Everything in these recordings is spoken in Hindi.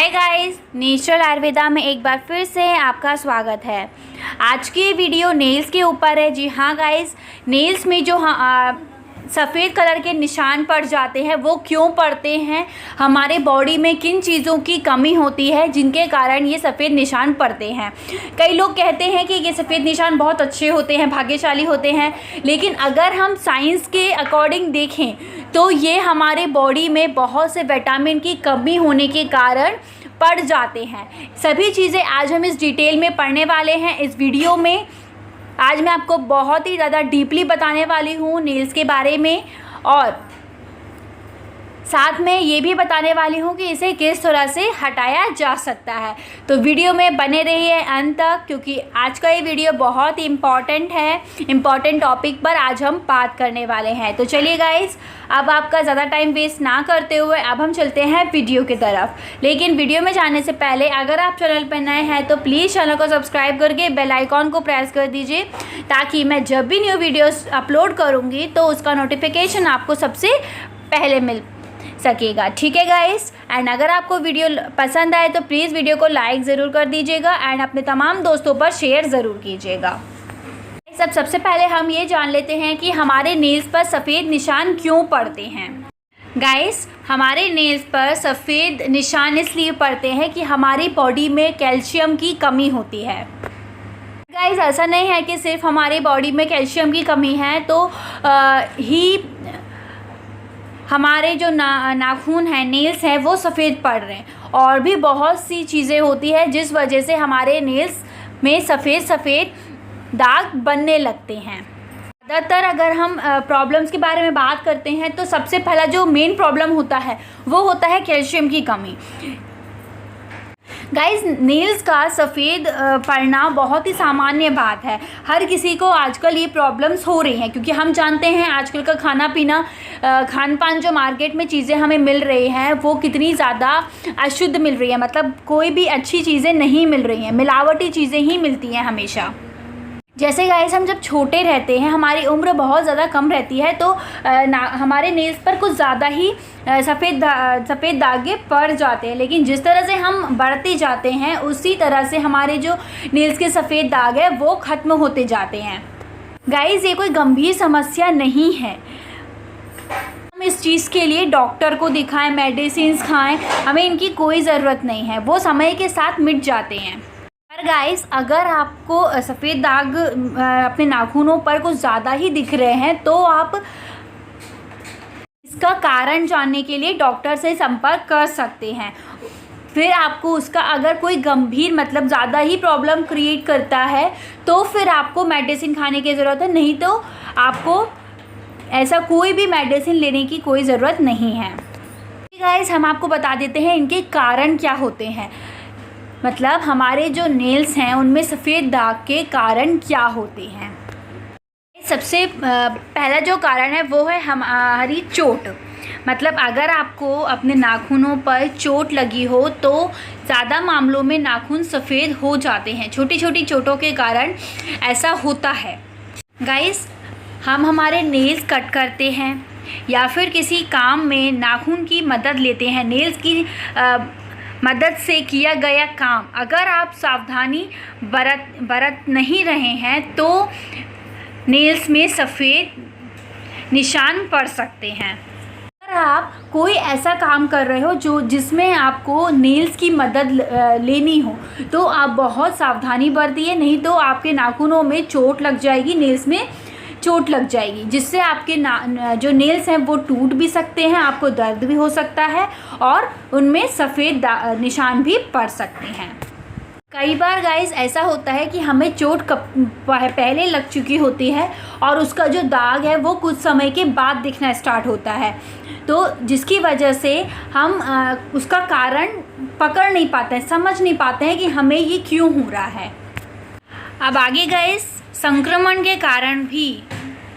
हाय गाइस, नेचुरल आयुर्वेदा में एक बार फिर से आपका स्वागत है। आज की वीडियो नेल्स के ऊपर है। जी हाँ गाइस, नेल्स में जो सफ़ेद कलर के निशान पड़ जाते हैं वो क्यों पड़ते हैं, हमारे बॉडी में किन चीज़ों की कमी होती है जिनके कारण ये सफ़ेद निशान पड़ते हैं। कई लोग कहते हैं कि ये सफ़ेद निशान बहुत अच्छे होते हैं, भाग्यशाली होते हैं, लेकिन अगर हम साइंस के अकॉर्डिंग देखें तो ये हमारे बॉडी में बहुत से विटामिन की कमी होने के कारण पड़ जाते हैं। सभी चीज़ें आज हम इस डिटेल में पढ़ने वाले हैं। इस वीडियो में आज मैं आपको बहुत ही ज़्यादा डीपली बताने वाली हूँ नेल्स के बारे में, और साथ में ये भी बताने वाली हूँ कि इसे किस तरह से हटाया जा सकता है। तो वीडियो में बने रहिए अंत तक, क्योंकि आज का ये वीडियो बहुत ही इम्पॉर्टेंट है। इम्पॉर्टेंट टॉपिक पर आज हम बात करने वाले हैं। तो चलिए गाइस, अब आपका ज़्यादा टाइम वेस्ट ना करते हुए अब हम चलते हैं वीडियो की तरफ। लेकिन वीडियो में जाने से पहले अगर आप चैनल पर नए हैं तो प्लीज़ चैनल को सब्सक्राइब करके बेल आइकॉन को प्रेस कर दीजिए, ताकि मैं जब भी न्यू वीडियोस अपलोड करूँगी तो उसका नोटिफिकेशन आपको सबसे पहले मिल सकेगा। ठीक है गाइस, एंड अगर आपको वीडियो पसंद आए तो प्लीज़ वीडियो को लाइक ज़रूर कर दीजिएगा एंड अपने तमाम दोस्तों पर शेयर ज़रूर कीजिएगा। सबसे पहले हम ये जान लेते हैं कि हमारे नेल्स पर सफ़ेद निशान क्यों पड़ते हैं। गाइस, हमारे नेल्स पर सफ़ेद निशान इसलिए पड़ते हैं कि हमारी बॉडी में कैल्शियम की कमी होती है। गाइस, ऐसा नहीं है कि सिर्फ हमारी बॉडी में कैल्शियम की कमी है तो ही हमारे जो नाखून हैं, नेल्स हैं, वो सफ़ेद पड़ रहे हैं। और भी बहुत सी चीज़ें होती है जिस वजह से हमारे नेल्स में सफ़ेद दाग बनने लगते हैं। ज़्यादातर अगर हम प्रॉब्लम्स के बारे में बात करते हैं तो सबसे पहला जो मेन प्रॉब्लम होता है वो होता है कैल्शियम की कमी। गाइस, नेल्स का सफ़ेद पड़ना बहुत ही सामान्य बात है। हर किसी को आजकल ये प्रॉब्लम्स हो रही हैं, क्योंकि हम जानते हैं आजकल का खाना पीना, खान पान, जो मार्केट में चीज़ें हमें मिल रही हैं वो कितनी ज़्यादा अशुद्ध मिल रही है। मतलब कोई भी अच्छी चीज़ें नहीं मिल रही हैं, मिलावटी चीज़ें ही मिलती हैं हमेशा। जैसे गाइस, हम जब छोटे रहते हैं, हमारी उम्र बहुत ज़्यादा कम रहती है तो हमारे नेल्स पर कुछ ज़्यादा ही सफ़ेद दागे पड़ जाते हैं। लेकिन जिस तरह से हम बढ़ते जाते हैं उसी तरह से हमारे जो नेल्स के सफ़ेद दाग है वो ख़त्म होते जाते हैं। गाइस, ये कोई गंभीर समस्या नहीं है। हम इस चीज़ के लिए डॉक्टर को दिखाएं, मेडिसिन खाएं, हमें इनकी कोई ज़रूरत नहीं है, वो समय के साथ मिट जाते हैं। पर गाइस, अगर आपको सफ़ेद दाग अपने नाखूनों पर कुछ ज़्यादा ही दिख रहे हैं तो आप इसका कारण जानने के लिए डॉक्टर से संपर्क कर सकते हैं। फिर आपको उसका अगर कोई गंभीर, मतलब ज़्यादा ही प्रॉब्लम क्रिएट करता है तो फिर आपको मेडिसिन खाने की ज़रूरत है, नहीं तो आपको ऐसा कोई भी मेडिसिन लेने की कोई ज़रूरत नहीं है। गाइस, हम आपको बता देते हैं इनके कारण क्या होते हैं। मतलब हमारे जो नेल्स हैं उनमें सफ़ेद दाग के कारण क्या होते हैं। सबसे पहला जो कारण है वो है हमारी चोट। मतलब अगर आपको अपने नाखूनों पर चोट लगी हो तो ज़्यादा मामलों में नाखून सफ़ेद हो जाते हैं। छोटी छोटी चोटों के कारण ऐसा होता है। गाइस, हम हमारे नेल्स कट करते हैं या फिर किसी काम में नाखून की मदद लेते हैं, नेल्स की मदद से किया गया काम अगर आप सावधानी बरत नहीं रहे हैं तो नेल्स में सफ़ेद निशान पड़ सकते हैं। अगर आप कोई ऐसा काम कर रहे हो जिसमें आपको नेल्स की मदद लेनी हो तो आप बहुत सावधानी बरतिए, नहीं तो आपके नाखूनों में चोट लग जाएगी, नेल्स में चोट लग जाएगी, जिससे आपके जो नेल्स हैं वो टूट भी सकते हैं, आपको दर्द भी हो सकता है और उनमें सफ़ेद निशान भी पड़ सकते हैं। कई बार गाइस ऐसा होता है कि हमें चोट पहले लग चुकी होती है और उसका जो दाग है वो कुछ समय के बाद दिखना स्टार्ट होता है, तो जिसकी वजह से हम उसका कारण पकड़ नहीं पाते हैं, समझ नहीं पाते हैं कि हमें ये क्यों हो रहा है। अब आगे गाइस, संक्रमण के कारण भी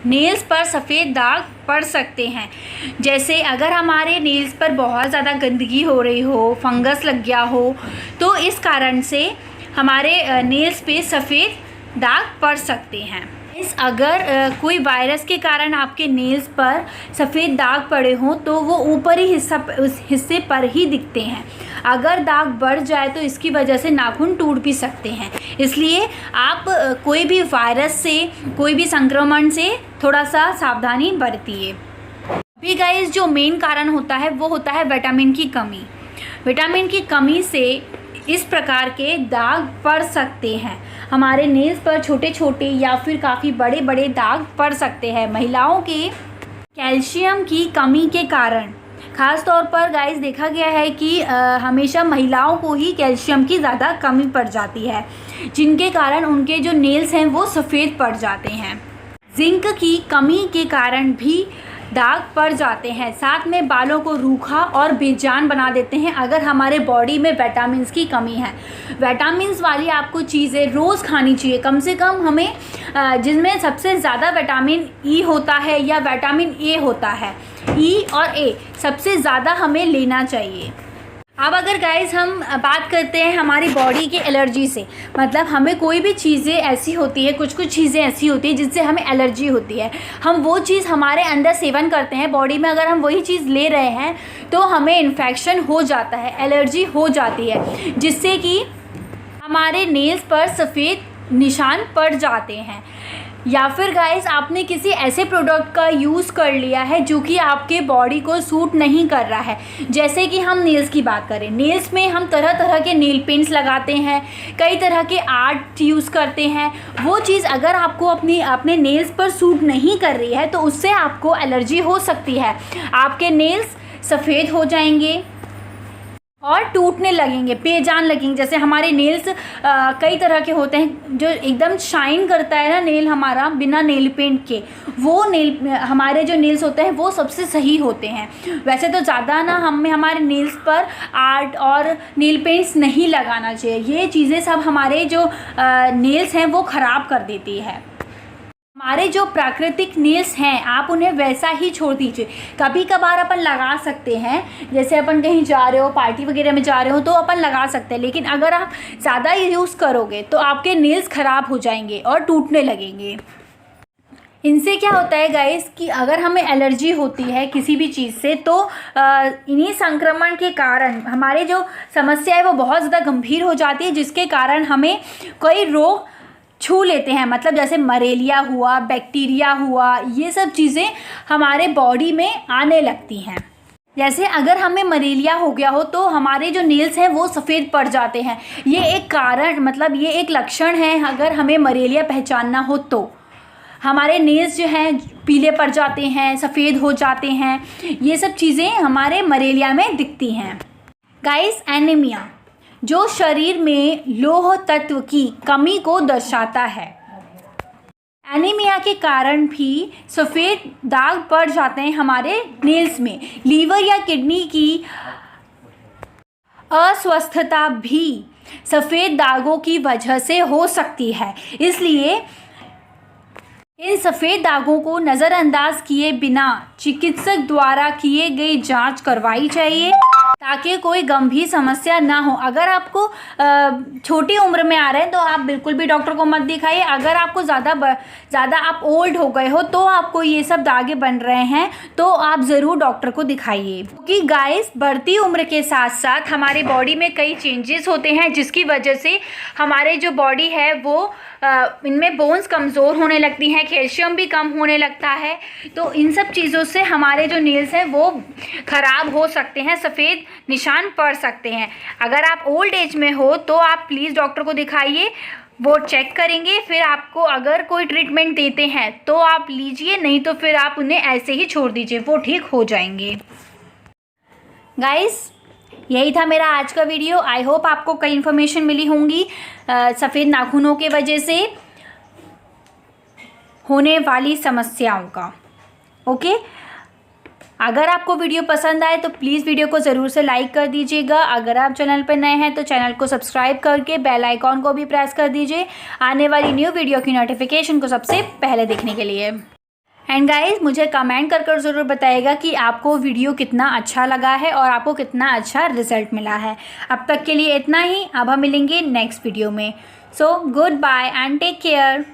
नेल्स पर सफ़ेद दाग पड़ सकते हैं। जैसे अगर हमारे नेल्स पर बहुत ज़्यादा गंदगी हो रही हो, फंगस लग गया हो, तो इस कारण से हमारे नेल्स पे सफ़ेद दाग पड़ सकते हैं। अगर कोई वायरस के कारण आपके नेल्स पर सफ़ेद दाग पड़े हों तो वो ऊपरी हिस्से पर ही दिखते हैं। अगर दाग बढ़ जाए तो इसकी वजह से नाखून टूट भी सकते हैं। इसलिए आप कोई भी वायरस से, कोई भी संक्रमण से थोड़ा सा सावधानी बरतिए। भी गाइस जो मेन कारण होता है वो होता है विटामिन की कमी। विटामिन की कमी से इस प्रकार के दाग पड़ सकते हैं। हमारे नेल्स पर छोटे छोटे या फिर काफ़ी बड़े बड़े दाग पड़ सकते हैं। महिलाओं के कैल्शियम की कमी के कारण, ख़ास तौर पर गाइस देखा गया है कि हमेशा महिलाओं को ही कैल्शियम की ज़्यादा कमी पड़ जाती है, जिनके कारण उनके जो नेल्स हैं वो सफ़ेद पड़ जाते हैं। जिंक की कमी के कारण भी दाग पड़ जाते हैं। साथ में बालों को रूखा और बेजान बना देते हैं अगर हमारे बॉडी में विटामिन्स की कमी है। विटामिन्स वाली आपको चीज़ें रोज़ खानी चाहिए, कम से कम हमें, जिनमें सबसे ज़्यादा विटामिन ई होता है या विटामिन ए होता है, ई और ए सबसे ज़्यादा हमें लेना चाहिए। अब अगर गाइस हम बात करते हैं हमारी बॉडी के एलर्जी से, मतलब हमें कोई भी चीज़ें ऐसी होती है, कुछ चीज़ें ऐसी होती है जिससे हमें एलर्जी होती है। हम वो चीज़ हमारे अंदर सेवन करते हैं बॉडी में, अगर हम वही चीज़ ले रहे हैं तो हमें इन्फेक्शन हो जाता है, एलर्जी हो जाती है, जिससे कि हमारे नेल्स पर सफ़ेद निशान पड़ जाते हैं। या फिर गाइस आपने किसी ऐसे प्रोडक्ट का यूज़ कर लिया है जो कि आपके बॉडी को सूट नहीं कर रहा है। जैसे कि हम नेल्स की बात करें, नेल्स में हम तरह तरह के नेल पेंट्स लगाते हैं, कई तरह के आर्ट यूज़ करते हैं। वो चीज़ अगर आपको अपने नेल्स पर सूट नहीं कर रही है तो उससे आपको एलर्जी हो सकती है। आपके नेल्स सफ़ेद हो जाएंगे और टूटने लगेंगे, बेजान लगेंगे। जैसे हमारे नेल्स कई तरह के होते हैं, जो एकदम शाइन करता है ना नेल हमारा बिना नेल पेंट के, वो नेल हमारे जो नेल्स होते हैं वो सबसे सही होते हैं। वैसे तो ज़्यादा ना हमें हमारे नेल्स पर आर्ट और नेल पेंट्स नहीं लगाना चाहिए। ये चीज़ें सब हमारे जो नेल्स हैं वो ख़राब कर देती है। हमारे जो प्राकृतिक नेल्स हैं आप उन्हें वैसा ही छोड़ दीजिए। कभी कभार अपन लगा सकते हैं, जैसे अपन कहीं जा रहे हो, पार्टी वगैरह में जा रहे हो तो अपन लगा सकते हैं, लेकिन अगर आप ज़्यादा यूज़ करोगे तो आपके नेल्स ख़राब हो जाएंगे और टूटने लगेंगे। इनसे क्या होता है गाइस कि अगर हमें एलर्जी होती है किसी भी चीज़ से तो इन्हीं संक्रमण के कारण हमारे जो समस्या है वो बहुत ज़्यादा गंभीर हो जाती है, जिसके कारण हमें कई रोग छू लेते हैं। मतलब जैसे मलेरिया हुआ, बैक्टीरिया हुआ, ये सब चीज़ें हमारे बॉडी में आने लगती हैं। जैसे अगर हमें मलेरिया हो गया हो तो हमारे जो नेल्स हैं वो सफ़ेद पड़ जाते हैं। ये एक कारण, मतलब ये एक लक्षण है। अगर हमें मलेरिया पहचानना हो तो हमारे नेल्स जो हैं पीले पड़ जाते हैं, सफ़ेद हो जाते हैं। ये सब चीज़ें हमारे मलेरिया में दिखती हैं। गाइस एनीमिया जो शरीर में लौह तत्व की कमी को दर्शाता है। एनीमिया के कारण भी सफ़ेद दाग पड़ जाते हैं हमारे नेल्स में। लीवर या किडनी की अस्वस्थता भी सफ़ेद दागों की वजह से हो सकती है। इसलिए इन सफ़ेद दागों को नज़रअंदाज किए बिना चिकित्सक द्वारा किए गई जांच करवाई चाहिए ताकि कोई गंभीर समस्या ना हो। अगर आपको छोटी उम्र में आ रहे हैं तो आप बिल्कुल भी डॉक्टर को मत दिखाइए। अगर आपको ज़्यादा आप ओल्ड हो गए हो तो आपको ये सब दागे बन रहे हैं तो आप ज़रूर डॉक्टर को दिखाइए। क्योंकि गाइस बढ़ती उम्र के साथ साथ हमारे बॉडी में कई चेंजेस होते हैं, जिसकी वजह से हमारे जो बॉडी है वो इनमें बोन्स कमज़ोर होने लगती हैं, कैल्शियम भी कम होने लगता है। तो इन सब चीज़ों से हमारे जो नेल्स हैं वो ख़राब हो सकते हैं, सफ़ेद निशान पड़ सकते हैं। अगर आप ओल्ड एज में हो तो आप प्लीज़ डॉक्टर को दिखाइए, वो चेक करेंगे। फिर आपको अगर कोई ट्रीटमेंट देते हैं तो आप लीजिए, नहीं तो फिर आप उन्हें ऐसे ही छोड़ दीजिए, वो ठीक हो जाएंगे। गाइस यही था मेरा आज का वीडियो। आई होप आपको कई इन्फॉर्मेशन मिली होंगी सफ़ेद नाखूनों के वजह से होने वाली समस्याओं का। ओके, अगर आपको वीडियो पसंद आए तो प्लीज़ वीडियो को ज़रूर से लाइक कर दीजिएगा। अगर आप चैनल पर नए हैं तो चैनल को सब्सक्राइब करके बेल आइकॉन को भी प्रेस कर दीजिए आने वाली न्यू वीडियो की नोटिफिकेशन को सबसे पहले देखने के लिए। एंड गाइस मुझे कमेंट कर ज़रूर बताइएगा कि आपको वीडियो कितना अच्छा लगा है और आपको कितना अच्छा रिजल्ट मिला है। अब तक के लिए इतना ही, अब हम मिलेंगे नेक्स्ट वीडियो में। So good bye and take care.